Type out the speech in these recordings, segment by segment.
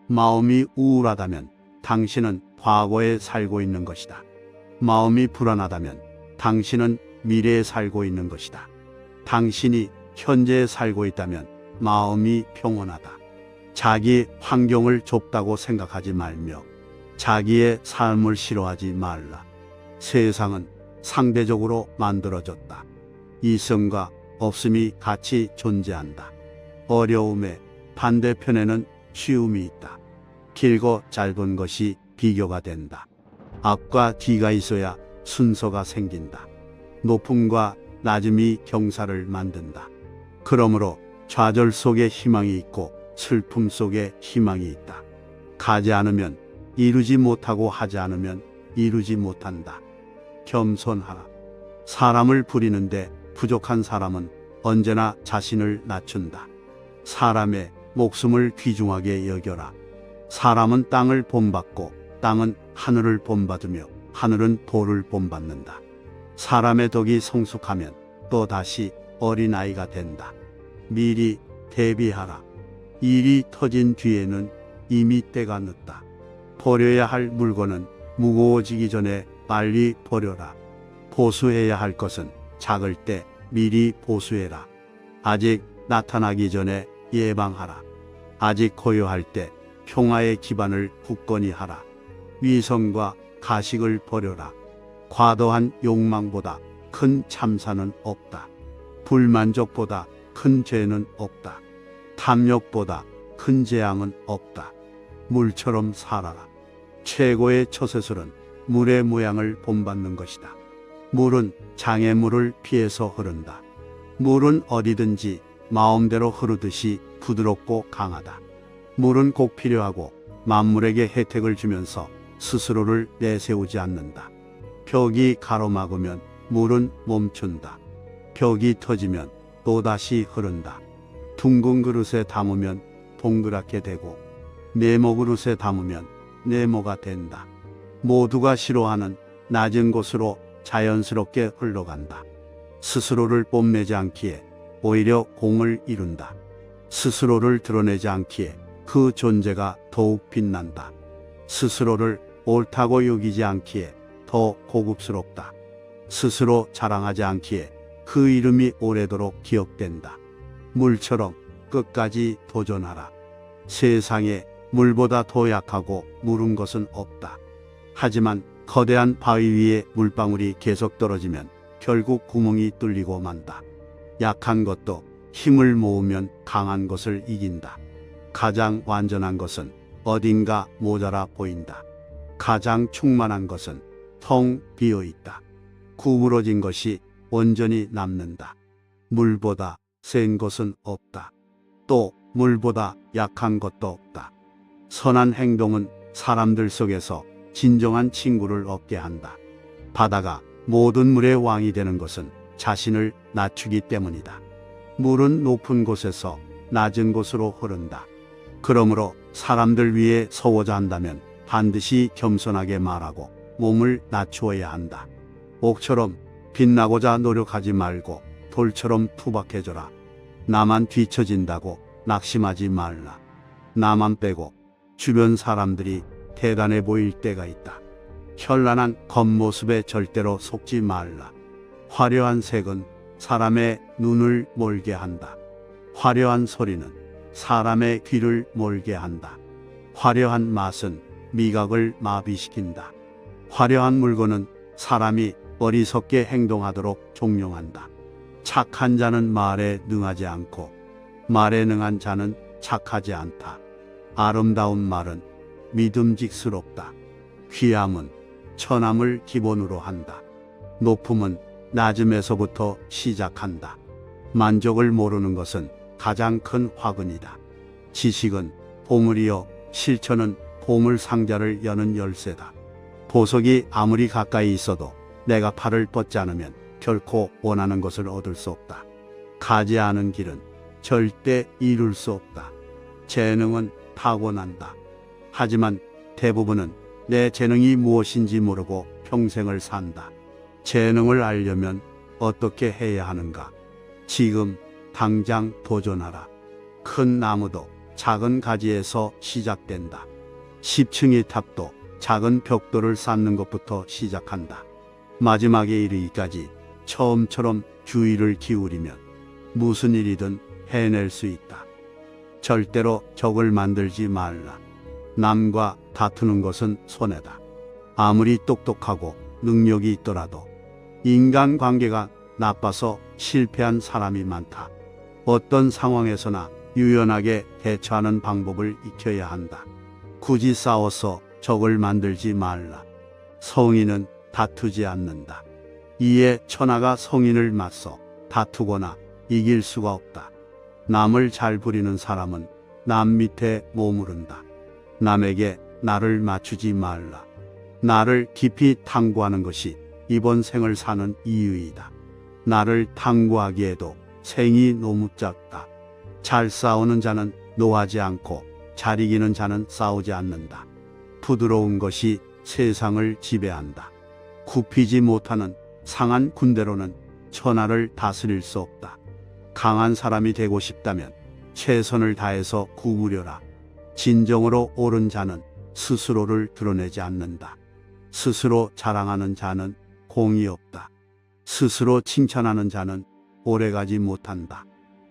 마음이 우울하다면 당신은 과거에 살고 있는 것이다. 마음이 불안하다면 당신은 미래에 살고 있는 것이다. 당신이 현재에 살고 있다면 마음이 평온하다. 자기 환경을 좁다고 생각하지 말며 자기의 삶을 싫어하지 말라. 세상은 상대적으로 만들어졌다. 있음과 없음이 같이 존재한다. 어려움의 반대편에는 쉬움이 있다. 길고 짧은 것이 비교가 된다. 앞과 뒤가 있어야 순서가 생긴다. 높음과 낮음이 경사를 만든다. 그러므로 좌절 속에 희망이 있고 슬픔 속에 희망이 있다. 가지 않으면 이루지 못하고 하지 않으면 이루지 못한다. 겸손하라. 사람을 부리는데 부족한 사람은 언제나 자신을 낮춘다. 사람의 목숨을 귀중하게 여겨라. 사람은 땅을 본받고 땅은 하늘을 본받으며 하늘은 돌을 본받는다. 사람의 덕이 성숙하면 또 다시 어린아이가 된다. 미리 대비하라. 일이 터진 뒤에는 이미 때가 늦다. 버려야 할 물건은 무거워지기 전에 빨리 버려라. 보수해야 할 것은 작을 때 미리 보수해라. 아직 나타나기 전에 예방하라. 아직 고요할 때 평화의 기반을 굳건히 하라. 위선과 가식을 버려라. 과도한 욕망보다 큰 참사는 없다. 불만족보다 큰 죄는 없다. 탐욕보다 큰 재앙은 없다. 물처럼 살아라. 최고의 처세술은 물의 모양을 본받는 것이다. 물은 장애물을 피해서 흐른다. 물은 어디든지 마음대로 흐르듯이 부드럽고 강하다. 물은 꼭 필요하고 만물에게 혜택을 주면서 스스로를 내세우지 않는다. 벽이 가로막으면 물은 멈춘다. 벽이 터지면 또다시 흐른다. 둥근 그릇에 담으면 동그랗게 되고 네모 그릇에 담으면 네모가 된다. 모두가 싫어하는 낮은 곳으로 자연스럽게 흘러간다. 스스로를 뽐내지 않기에 오히려 공을 이룬다. 스스로를 드러내지 않기에 그 존재가 더욱 빛난다. 스스로를 옳다고 여기지 않기에 더 고급스럽다. 스스로 자랑하지 않기에 그 이름이 오래도록 기억된다. 물처럼 끝까지 도전하라. 세상에 물보다 더 약하고 무른 것은 없다. 하지만 거대한 바위 위에 물방울이 계속 떨어지면 결국 구멍이 뚫리고 만다. 약한 것도 힘을 모으면 강한 것을 이긴다. 가장 완전한 것은 어딘가 모자라 보인다. 가장 충만한 것은 텅 비어 있다. 구부러진 것이 온전히 남는다. 물보다 센 것은 없다. 또 물보다 약한 것도 없다. 선한 행동은 사람들 속에서 진정한 친구를 얻게 한다. 바다가 모든 물의 왕이 되는 것은 자신을 낮추기 때문이다. 물은 높은 곳에서 낮은 곳으로 흐른다. 그러므로 사람들 위해 서고자 한다면 반드시 겸손하게 말하고 몸을 낮추어야 한다. 옥처럼 빛나고자 노력하지 말고 돌처럼 투박해져라. 나만 뒤처진다고 낙심하지 말라. 나만 빼고 주변 사람들이 대단해 보일 때가 있다. 현란한 겉모습에 절대로 속지 말라. 화려한 색은 사람의 눈을 멀게 한다. 화려한 소리는 사람의 귀를 멀게 한다. 화려한 맛은 미각을 마비시킨다. 화려한 물건은 사람이 어리석게 행동하도록 종용한다. 착한 자는 말에 능하지 않고 말에 능한 자는 착하지 않다. 아름다운 말은 믿음직스럽다. 귀함은 천함을 기본으로 한다. 높음은 낮음에서부터 시작한다. 만족을 모르는 것은 가장 큰 화근이다. 지식은 보물이요 실천은 보물 상자를 여는 열쇠다. 보석이 아무리 가까이 있어도 내가 팔을 뻗지 않으면 결코 원하는 것을 얻을 수 없다. 가지 않은 길은 절대 이룰 수 없다. 재능은 타고난다. 하지만 대부분은 내 재능이 무엇인지 모르고 평생을 산다. 재능을 알려면 어떻게 해야 하는가? 지금 당장 도전하라. 큰 나무도 작은 가지에서 시작된다. 10층의 탑도 작은 벽돌을 쌓는 것부터 시작한다. 마지막에 이르기까지 처음처럼 주의를 기울이면 무슨 일이든 해낼 수 있다. 절대로 적을 만들지 말라. 남과 다투는 것은 손해다. 아무리 똑똑하고 능력이 있더라도 인간관계가 나빠서 실패한 사람이 많다. 어떤 상황에서나 유연하게 대처하는 방법을 익혀야 한다. 굳이 싸워서 적을 만들지 말라. 성인은 다투지 않는다. 이에 천하가 성인을 맞서 다투거나 이길 수가 없다. 남을 잘 부리는 사람은 남 밑에 머무른다. 남에게 나를 맞추지 말라. 나를 깊이 탐구하는 것이 이번 생을 사는 이유이다. 나를 탐구하기에도 생이 너무 짧다. 잘 싸우는 자는 노하지 않고 잘 이기는 자는 싸우지 않는다. 부드러운 것이 세상을 지배한다. 굽히지 못하는 상한 군대로는 천하를 다스릴 수 없다. 강한 사람이 되고 싶다면 최선을 다해서 구부려라. 진정으로 옳은 자는 스스로를 드러내지 않는다. 스스로 자랑하는 자는 공이 없다. 스스로 칭찬하는 자는 오래가지 못한다.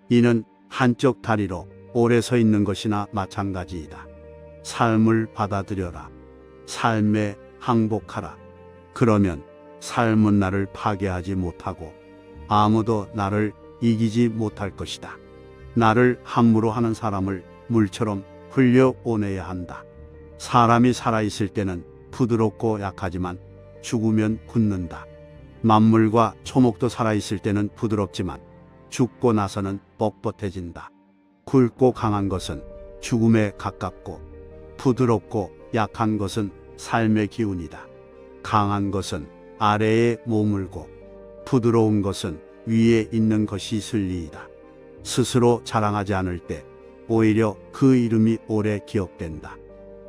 이는 한쪽 다리로 오래 서 있는 것이나 마찬가지이다. 삶을 받아들여라. 삶에 항복하라. 그러면 삶은 나를 파괴하지 못하고 아무도 나를 이기지 못할 것이다. 나를 함부로 하는 사람을 물처럼 흘려보내야 한다. 사람이 살아있을 때는 부드럽고 약하지만 죽으면 굳는다. 만물과 초목도 살아있을 때는 부드럽지만 죽고 나서는 뻣뻣해진다. 굵고 강한 것은 죽음에 가깝고 부드럽고 약한 것은 삶의 기운이다. 강한 것은 아래에 머물고 부드러운 것은 위에 있는 것이 진리이다. 스스로 자랑하지 않을 때 오히려 그 이름이 오래 기억된다.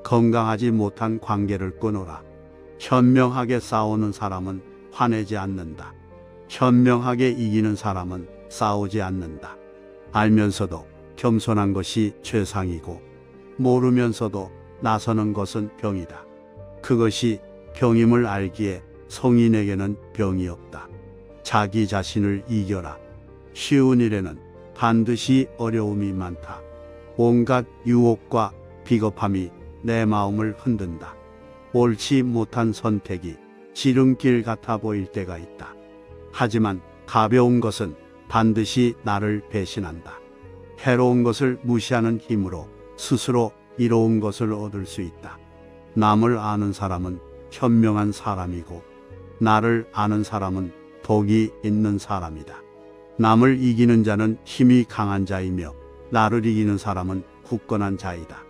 건강하지 못한 관계를 끊어라. 현명하게 싸우는 사람은 화내지 않는다. 현명하게 이기는 사람은 싸우지 않는다. 알면서도 겸손한 것이 최상이고 모르면서도 나서는 것은 병이다. 그것이 병임을 알기에 성인에게는 병이 없다. 자기 자신을 이겨라. 쉬운 일에는 반드시 어려움이 많다. 온갖 유혹과 비겁함이 내 마음을 흔든다. 옳지 못한 선택이 지름길 같아 보일 때가 있다. 하지만 가벼운 것은 반드시 나를 배신한다. 해로운 것을 무시하는 힘으로 스스로 이로운 것을 얻을 수 있다. 남을 아는 사람은 현명한 사람이고 나를 아는 사람은 복이 있는 사람이다. 남을 이기는 자는 힘이 강한 자이며 나를 이기는 사람은 굳건한 자이다.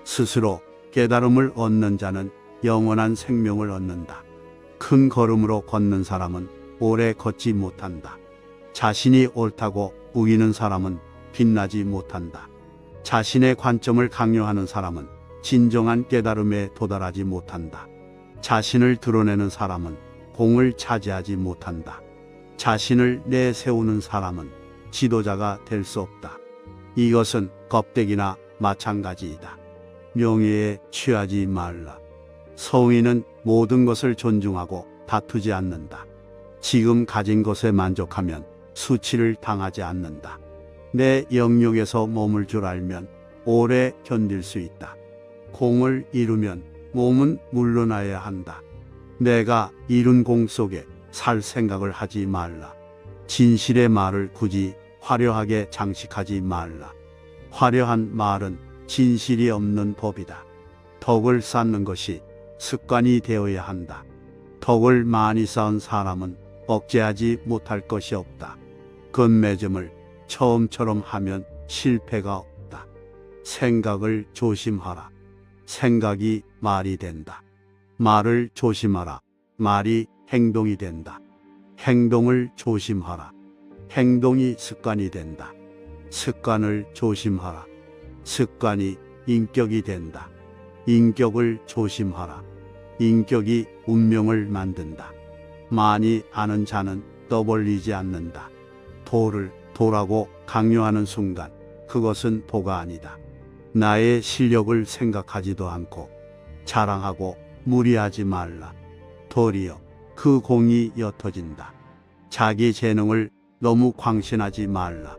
스스로 깨달음을 얻는 자는 영원한 생명을 얻는다. 큰 걸음으로 걷는 사람은 오래 걷지 못한다. 자신이 옳다고 우기는 사람은 빛나지 못한다. 자신의 관점을 강요하는 사람은 진정한 깨달음에 도달하지 못한다. 자신을 드러내는 사람은 공을 차지하지 못한다. 자신을 내세우는 사람은 지도자가 될 수 없다. 이것은 껍데기나 마찬가지이다. 명예에 취하지 말라. 성인은 모든 것을 존중하고 다투지 않는다. 지금 가진 것에 만족하면 수치를 당하지 않는다. 내 영역에서 머물 줄 알면 오래 견딜 수 있다. 공을 이루면 몸은 물러나야 한다. 내가 이룬 공 속에 살 생각을 하지 말라. 진실의 말을 굳이 화려하게 장식하지 말라. 화려한 말은 진실이 없는 법이다. 덕을 쌓는 것이 습관이 되어야 한다. 덕을 많이 쌓은 사람은 억제하지 못할 것이 없다. 건매점을 처음처럼 하면 실패가 없다. 생각을 조심하라. 생각이 말이 된다. 말을 조심하라. 말이 행동이 된다. 행동을 조심하라. 행동이 습관이 된다. 습관을 조심하라. 습관이 인격이 된다. 인격을 조심하라. 인격이 운명을 만든다. 많이 아는 자는 떠벌리지 않는다. 도를 도라고 강요하는 순간 그것은 도가 아니다. 나의 실력을 생각하지도 않고 자랑하고 무리하지 말라. 도리어 그 공이 옅어진다. 자기 재능을 너무 광신하지 말라.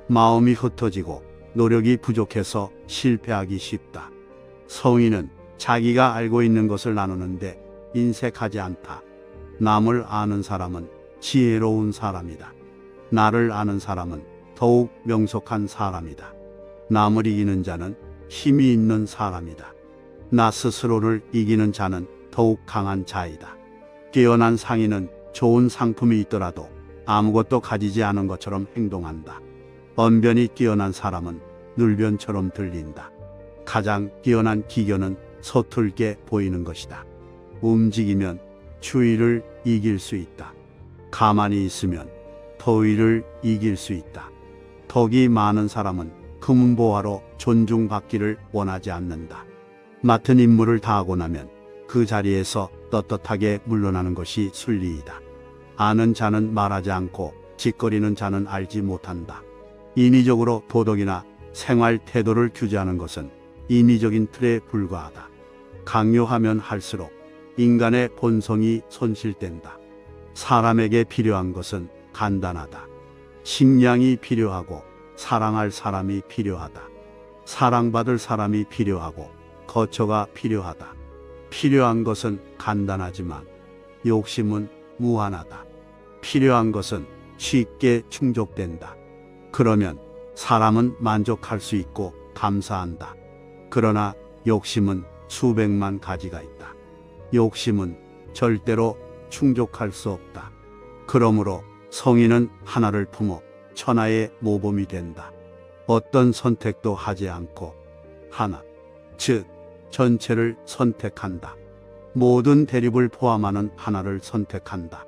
마음이 흩어지고 노력이 부족해서 실패하기 쉽다. 성인은 자기가 알고 있는 것을 나누는데 인색하지 않다. 남을 아는 사람은 지혜로운 사람이다. 나를 아는 사람은 더욱 명석한 사람이다. 남을 이기는 자는 힘이 있는 사람이다. 나 스스로를 이기는 자는 더욱 강한 자이다. 뛰어난 상인은 좋은 상품이 있더라도 아무것도 가지지 않은 것처럼 행동한다. 언변이 뛰어난 사람은 눌변처럼 들린다. 가장 뛰어난 기교는 서툴게 보이는 것이다. 움직이면 추위를 이길 수 있다. 가만히 있으면 더위를 이길 수 있다. 덕이 많은 사람은 금은보화로 존중받기를 원하지 않는다. 맡은 임무를 다하고 나면 그 자리에서 떳떳하게 물러나는 것이 순리이다. 아는 자는 말하지 않고 짓거리는 자는 알지 못한다. 인위적으로 도덕이나 생활 태도를 규제하는 것은 인위적인 틀에 불과하다. 강요하면 할수록 인간의 본성이 손실된다. 사람에게 필요한 것은 간단하다. 식량이 필요하고 사랑할 사람이 필요하다. 사랑받을 사람이 필요하고 거처가 필요하다. 필요한 것은 간단하지만 욕심은 무한하다. 필요한 것은 쉽게 충족된다. 그러면 사람은 만족할 수 있고 감사한다. 그러나 욕심은 수백만 가지가 있다. 욕심은 절대로 충족할 수 없다. 그러므로 성인은 하나를 품어 천하의 모범이 된다. 어떤 선택도 하지 않고 하나, 즉 전체를 선택한다. 모든 대립을 포함하는 하나를 선택한다.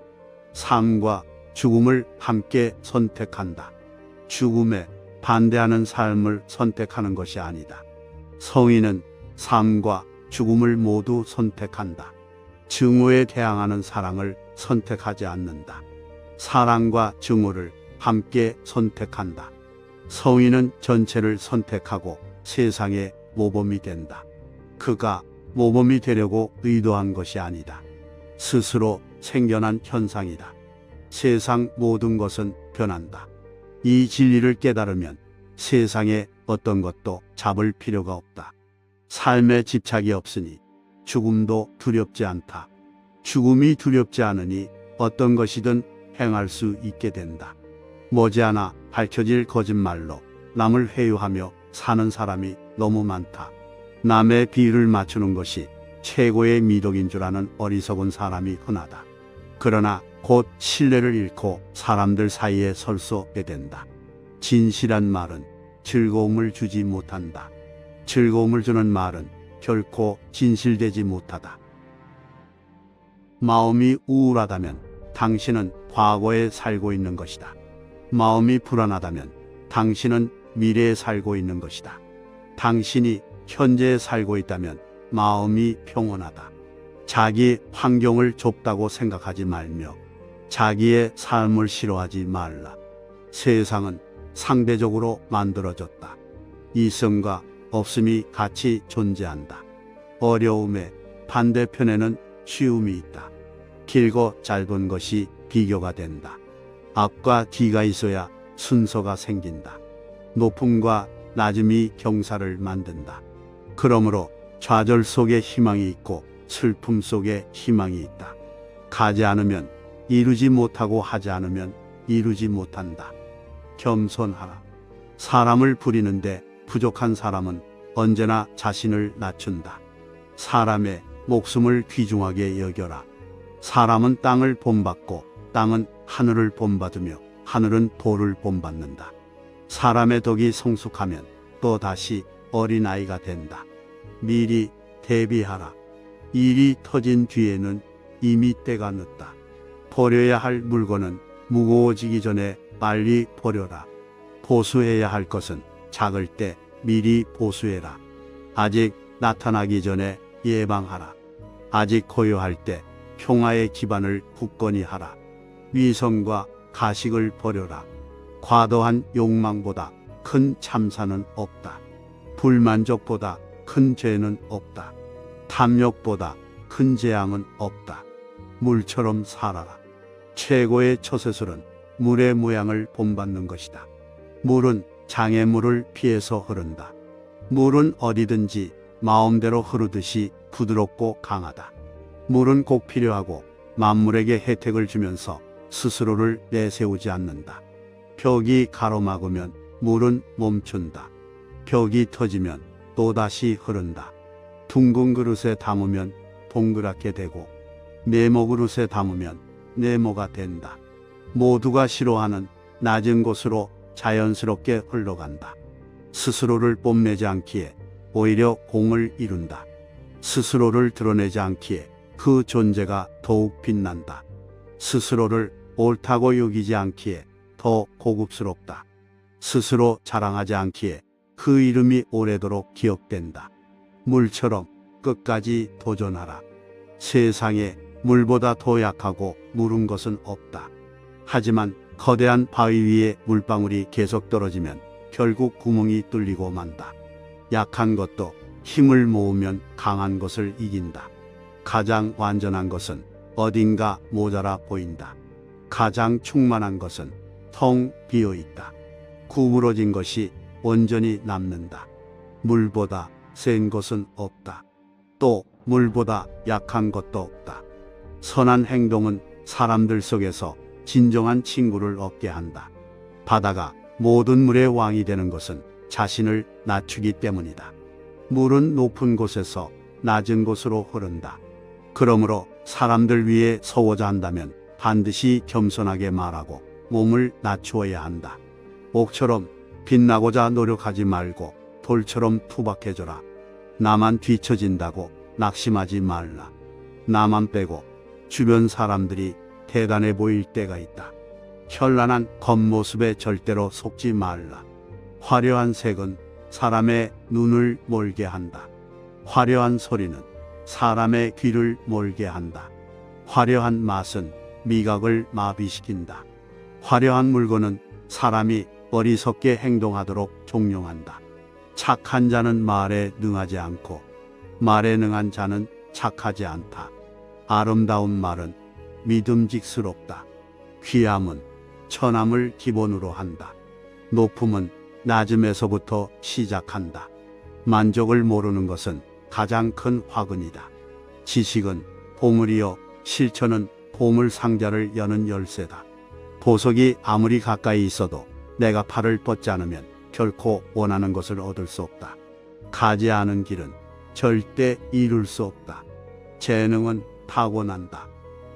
삶과 죽음을 함께 선택한다. 죽음에 반대하는 삶을 선택하는 것이 아니다. 성인은 삶과 죽음을 모두 선택한다. 증오에 대항하는 사랑을 선택하지 않는다. 사랑과 증오를 함께 선택한다. 성인은 전체를 선택하고 세상의 모범이 된다. 그가 모범이 되려고 의도한 것이 아니다. 스스로 생겨난 현상이다. 세상 모든 것은 변한다. 이 진리를 깨달으면 세상에 어떤 것도 잡을 필요가 없다. 삶에 집착이 없으니 죽음도 두렵지 않다. 죽음이 두렵지 않으니 어떤 것이든 행할 수 있게 된다. 머지않아 밝혀질 거짓말로 남을 회유하며 사는 사람이 너무 많다. 남의 비유를 맞추는 것이 최고의 미덕인 줄 아는 어리석은 사람이 흔하다. 그러나 곧 신뢰를 잃고 사람들 사이에 설 수 없게 된다. 진실한 말은 즐거움을 주지 못한다. 즐거움을 주는 말은 결코 진실되지 못하다. 마음이 우울하다면 당신은 과거에 살고 있는 것이다. 마음이 불안하다면 당신은 미래에 살고 있는 것이다. 당신이 현재에 살고 있다면 마음이 평온하다. 자기 환경을 좁다고 생각하지 말며 자기의 삶을 싫어하지 말라. 세상은 상대적으로 만들어졌다. 있음과 없음이 같이 존재한다. 어려움의 반대편에는 쉬움이 있다. 길고 짧은 것이 비교가 된다. 앞과 뒤가 있어야 순서가 생긴다. 높음과 낮음이 경사를 만든다. 그러므로 좌절 속에 희망이 있고 슬픔 속에 희망이 있다. 가지 않으면 이루지 못하고 하지 않으면 이루지 못한다. 겸손하라. 사람을 부리는데 부족한 사람은 언제나 자신을 낮춘다. 사람의 목숨을 귀중하게 여겨라. 사람은 땅을 본받고 땅은 하늘을 본받으며 하늘은 돌을 본받는다. 사람의 덕이 성숙하면 또 다시 어린아이가 된다. 미리 대비하라. 일이 터진 뒤에는 이미 때가 늦다. 버려야 할 물건은 무거워지기 전에 빨리 버려라. 보수해야 할 것은 작을 때 미리 보수해라. 아직 나타나기 전에 예방하라. 아직 고요할 때 평화의 기반을 굳건히 하라. 위선과 가식을 버려라. 과도한 욕망보다 큰 참사는 없다. 불만족보다 큰 죄는 없다. 탐욕보다 큰 재앙은 없다. 물처럼 살아라. 최고의 처세술은 물의 모양을 본받는 것이다. 물은 장애물을 피해서 흐른다. 물은 어디든지 마음대로 흐르듯이 부드럽고 강하다. 물은 꼭 필요하고 만물에게 혜택을 주면서 스스로를 내세우지 않는다. 벽이 가로막으면 물은 멈춘다. 벽이 터지면 또다시 흐른다. 둥근 그릇에 담으면 동그랗게 되고 네모 그릇에 담으면 네모가 된다. 모두가 싫어하는 낮은 곳으로 자연스럽게 흘러간다. 스스로를 뽐내지 않기에 오히려 공을 이룬다. 스스로를 드러내지 않기에 그 존재가 더욱 빛난다. 스스로를 옳다고 여기지 않기에 더 고급스럽다. 스스로 자랑하지 않기에 그 이름이 오래도록 기억된다. 물처럼 끝까지 도전하라. 세상에 물보다 더 약하고 무른 것은 없다. 하지만 거대한 바위 위에 물방울이 계속 떨어지면 결국 구멍이 뚫리고 만다. 약한 것도 힘을 모으면 강한 것을 이긴다. 가장 완전한 것은 어딘가 모자라 보인다. 가장 충만한 것은 텅 비어 있다. 구부러진 것이 온전히 남는다. 물보다 센 것은 없다. 또 물보다 약한 것도 없다. 선한 행동은 사람들 속에서 진정한 친구를 얻게 한다. 바다가 모든 물의 왕이 되는 것은 자신을 낮추기 때문이다. 물은 높은 곳에서 낮은 곳으로 흐른다. 그러므로 사람들 위해 서고자 한다면 반드시 겸손하게 말하고 몸을 낮추어야 한다. 옥처럼 빛나고자 노력하지 말고 돌처럼 투박해져라. 나만 뒤처진다고 낙심하지 말라. 나만 빼고 주변 사람들이 대단해 보일 때가 있다. 현란한 겉모습에 절대로 속지 말라. 화려한 색은 사람의 눈을 멀게 한다. 화려한 소리는 사람의 귀를 멀게 한다. 화려한 맛은 미각을 마비시킨다. 화려한 물건은 사람이 어리석게 행동하도록 종용한다. 착한 자는 말에 능하지 않고 말에 능한 자는 착하지 않다. 아름다운 말은 믿음직스럽다. 귀함은 천함을 기본으로 한다. 높음은 낮음에서부터 시작한다. 만족을 모르는 것은 가장 큰 화근이다. 지식은 보물이요 실천은 보물 상자를 여는 열쇠다. 보석이 아무리 가까이 있어도 내가 팔을 뻗지 않으면 결코 원하는 것을 얻을 수 없다. 가지 않은 길은 절대 이룰 수 없다. 재능은 타고난다.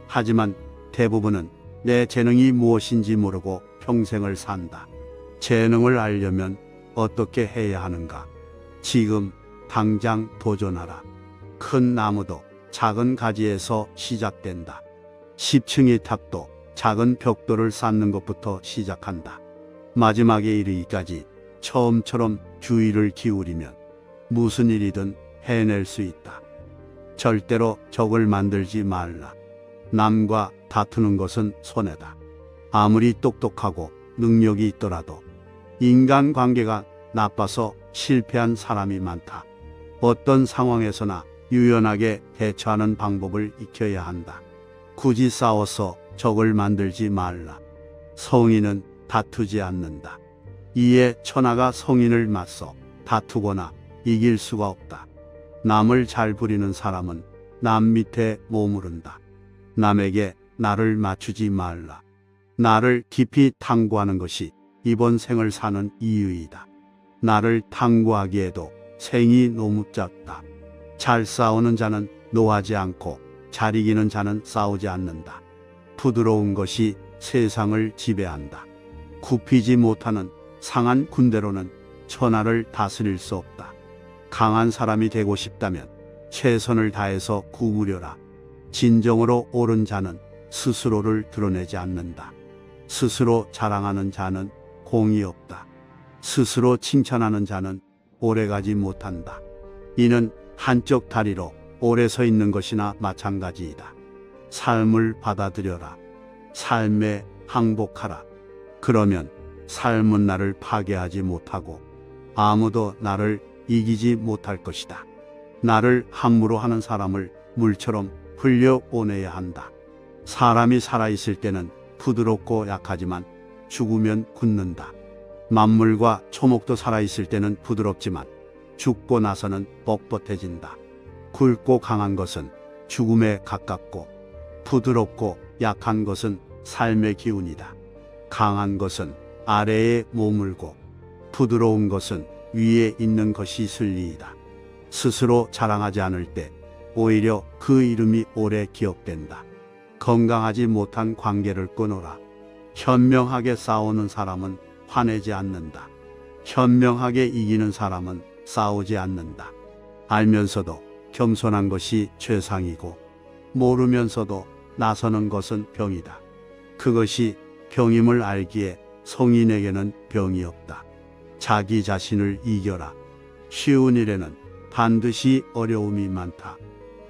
하지만 대부분은 내 재능이 무엇인지 모르고 평생을 산다. 재능을 알려면 어떻게 해야 하는가? 지금 당장 도전하라. 큰 나무도 작은 가지에서 시작된다. 10층의 탑도 작은 벽돌을 쌓는 것부터 시작한다. 마지막에 이르기까지 처음처럼 주의를 기울이면 무슨 일이든 해낼 수 있다. 절대로 적을 만들지 말라. 남과 다투는 것은 손해다. 아무리 똑똑하고 능력이 있더라도 인간관계가 나빠서 실패한 사람이 많다. 어떤 상황에서나 유연하게 대처하는 방법을 익혀야 한다. 굳이 싸워서 적을 만들지 말라. 성인은 다투지 않는다. 이에 천하가 성인을 맞서 다투거나 이길 수가 없다. 남을 잘 부리는 사람은 남 밑에 머무른다. 남에게 나를 맞추지 말라. 나를 깊이 탐구하는 것이 이번 생을 사는 이유이다. 나를 탐구하기에도 생이 너무 짧다. 잘 싸우는 자는 노하지 않고 잘 이기는 자는 싸우지 않는다. 부드러운 것이 세상을 지배한다. 굽히지 못하는 상한 군대로는 천하를 다스릴 수 없다. 강한 사람이 되고 싶다면 최선을 다해서 구부려라. 진정으로 옳은 자는 스스로를 드러내지 않는다. 스스로 자랑하는 자는 공이 없다. 스스로 칭찬하는 자는 오래가지 못한다. 이는 한쪽 다리로 오래 서 있는 것이나 마찬가지이다. 삶을 받아들여라. 삶에 항복하라. 그러면 삶은 나를 파괴하지 못하고 아무도 나를 이기지 못할 것이다. 나를 함부로 하는 사람을 물처럼 흘려보내야 한다. 사람이 살아있을 때는 부드럽고 약하지만 죽으면 굳는다. 만물과 초목도 살아있을 때는 부드럽지만 죽고 나서는 뻣뻣해진다. 굵고 강한 것은 죽음에 가깝고 부드럽고 약한 것은 삶의 기운이다. 강한 것은 아래에 머물고 부드러운 것은 위에 있는 것이 진리이다. 스스로 자랑하지 않을 때 오히려 그 이름이 오래 기억된다. 건강하지 못한 관계를 끊어라. 현명하게 싸우는 사람은 화내지 않는다. 현명하게 이기는 사람은 싸우지 않는다. 알면서도 겸손한 것이 최상이고 모르면서도 나서는 것은 병이다. 그것이 병임을 알기에 성인에게는 병이 없다. 자기 자신을 이겨라. 쉬운 일에는 반드시 어려움이 많다.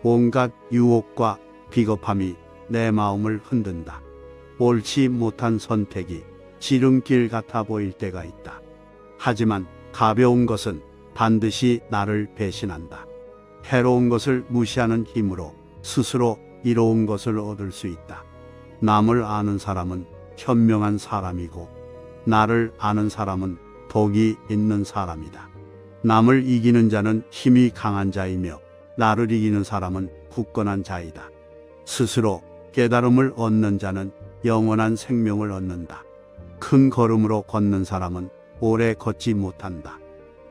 온갖 유혹과 비겁함이 내 마음을 흔든다. 옳지 못한 선택이 지름길 같아 보일 때가 있다. 하지만 가벼운 것은 반드시 나를 배신한다. 해로운 것을 무시하는 힘으로 스스로 이로운 것을 얻을 수 있다. 남을 아는 사람은 현명한 사람이고 나를 아는 사람은 복이 있는 사람이다. 남을 이기는 자는 힘이 강한 자이며 나를 이기는 사람은 굳건한 자이다. 스스로 깨달음을 얻는 자는 영원한 생명을 얻는다. 큰 걸음으로 걷는 사람은 오래 걷지 못한다.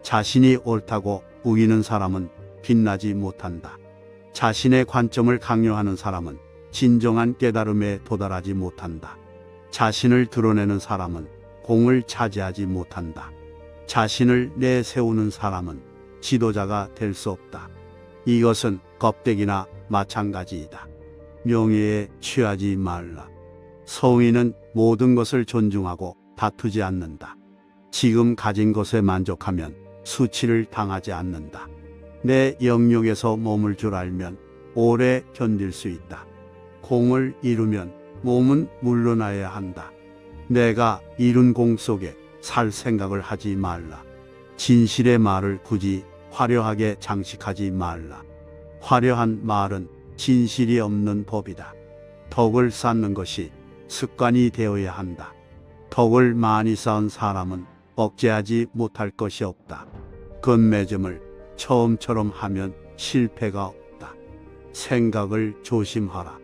자신이 옳다고 우기는 사람은 빛나지 못한다. 자신의 관점을 강요하는 사람은 진정한 깨달음에 도달하지 못한다. 자신을 드러내는 사람은 공을 차지하지 못한다. 자신을 내세우는 사람은 지도자가 될 수 없다. 이것은 껍데기나 마찬가지이다. 명예에 취하지 말라. 성인은 모든 것을 존중하고 다투지 않는다. 지금 가진 것에 만족하면 수치를 당하지 않는다. 내 영역에서 머물 줄 알면 오래 견딜 수 있다. 공을 이루면 몸은 물러나야 한다. 내가 이룬 공 속에 살 생각을 하지 말라. 진실의 말을 굳이 화려하게 장식하지 말라. 화려한 말은 진실이 없는 법이다. 덕을 쌓는 것이 습관이 되어야 한다. 덕을 많이 쌓은 사람은 억제하지 못할 것이 없다. 건매점을 처음처럼 하면 실패가 없다. 생각을 조심하라.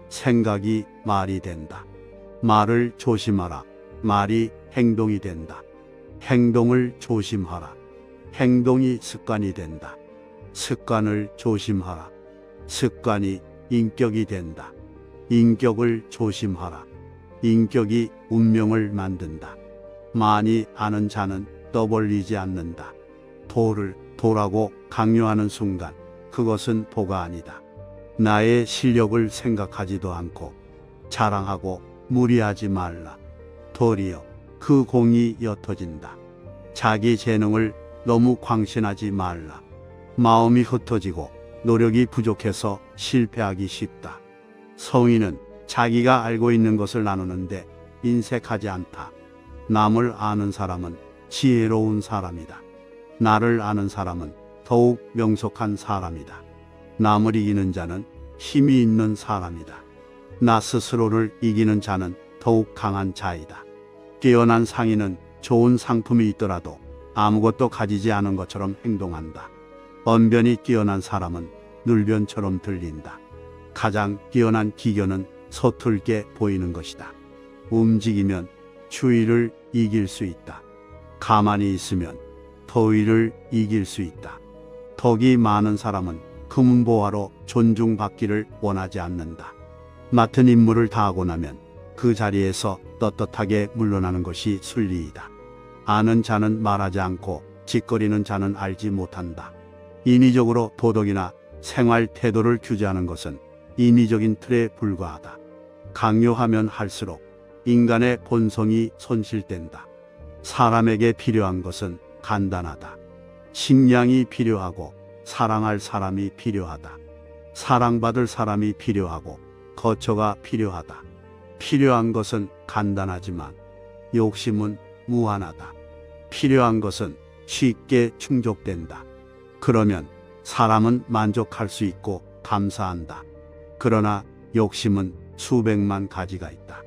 생각이 말이 된다. 말을 조심하라. 말이 행동이 된다. 행동을 조심하라. 행동이 습관이 된다. 습관을 조심하라. 습관이 인격이 된다. 인격을 조심하라. 인격이 운명을 만든다. 많이 아는 자는 떠벌리지 않는다. 도를 도라고 강요하는 순간 그것은 도가 아니다. 나의 실력을 생각하지도 않고 자랑하고 무리하지 말라. 도리어 그 공이 옅어진다. 자기 재능을 너무 광신하지 말라. 마음이 흩어지고 노력이 부족해서 실패하기 쉽다. 성인은 자기가 알고 있는 것을 나누는데 인색하지 않다. 남을 아는 사람은 지혜로운 사람이다. 나를 아는 사람은 더욱 명석한 사람이다. 남을 이기는 자는 힘이 있는 사람이다. 나 스스로를 이기는 자는 더욱 강한 자이다. 뛰어난 상인은 좋은 상품이 있더라도 아무것도 가지지 않은 것처럼 행동한다. 언변이 뛰어난 사람은 눌변처럼 들린다. 가장 뛰어난 기교는 서툴게 보이는 것이다. 움직이면 추위를 이길 수 있다. 가만히 있으면 더위를 이길 수 있다. 덕이 많은 사람은 금은보화로 존중받기를 원하지 않는다. 맡은 임무를 다하고 나면 그 자리에서 떳떳하게 물러나는 것이 순리이다. 아는 자는 말하지 않고 짓거리는 자는 알지 못한다. 인위적으로 도덕이나 생활 태도를 규제하는 것은 인위적인 틀에 불과하다. 강요하면 할수록 인간의 본성이 손실된다. 사람에게 필요한 것은 간단하다. 식량이 필요하고 사랑할 사람이 필요하다. 사랑받을 사람이 필요하고 거처가 필요하다. 필요한 것은 간단하지만 욕심은 무한하다. 필요한 것은 쉽게 충족된다. 그러면 사람은 만족할 수 있고 감사한다. 그러나 욕심은 수백만 가지가 있다.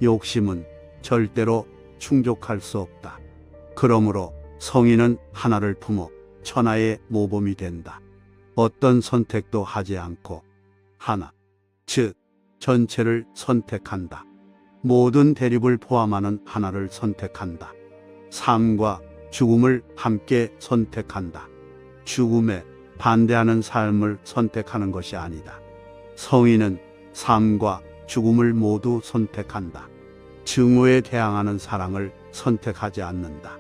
욕심은 절대로 충족할 수 없다. 그러므로 성인은 하나를 품어 천하의 모범이 된다. 어떤 선택도 하지 않고 하나, 즉 전체를 선택한다. 모든 대립을 포함하는 하나를 선택한다. 삶과 죽음을 함께 선택한다. 죽음에 반대하는 삶을 선택하는 것이 아니다. 성인은 삶과 죽음을 모두 선택한다. 증오에 대항하는 사랑을 선택하지 않는다.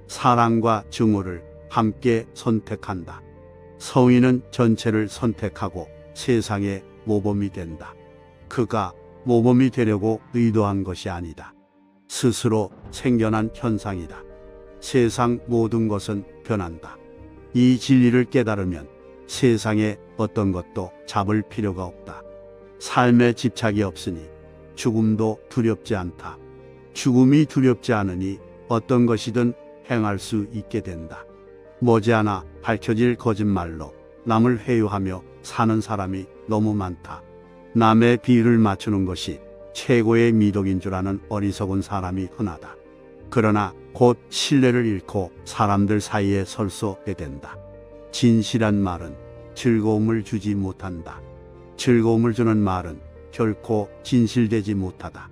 사랑과 증오를 함께 선택한다. 성인은 전체를 선택하고 세상의 모범이 된다. 그가 모범이 되려고 의도한 것이 아니다. 스스로 생겨난 현상이다. 세상 모든 것은 변한다. 이 진리를 깨달으면 세상에 어떤 것도 잡을 필요가 없다. 삶에 집착이 없으니 죽음도 두렵지 않다. 죽음이 두렵지 않으니 어떤 것이든 행할 수 있게 된다. 머지않아 밝혀질 거짓말로 남을 회유하며 사는 사람이 너무 많다. 남의 비위를 맞추는 것이 최고의 미덕인 줄 아는 어리석은 사람이 흔하다. 그러나 곧 신뢰를 잃고 사람들 사이에 설 수 없게 된다. 진실한 말은 즐거움을 주지 못한다. 즐거움을 주는 말은 결코 진실되지 못하다.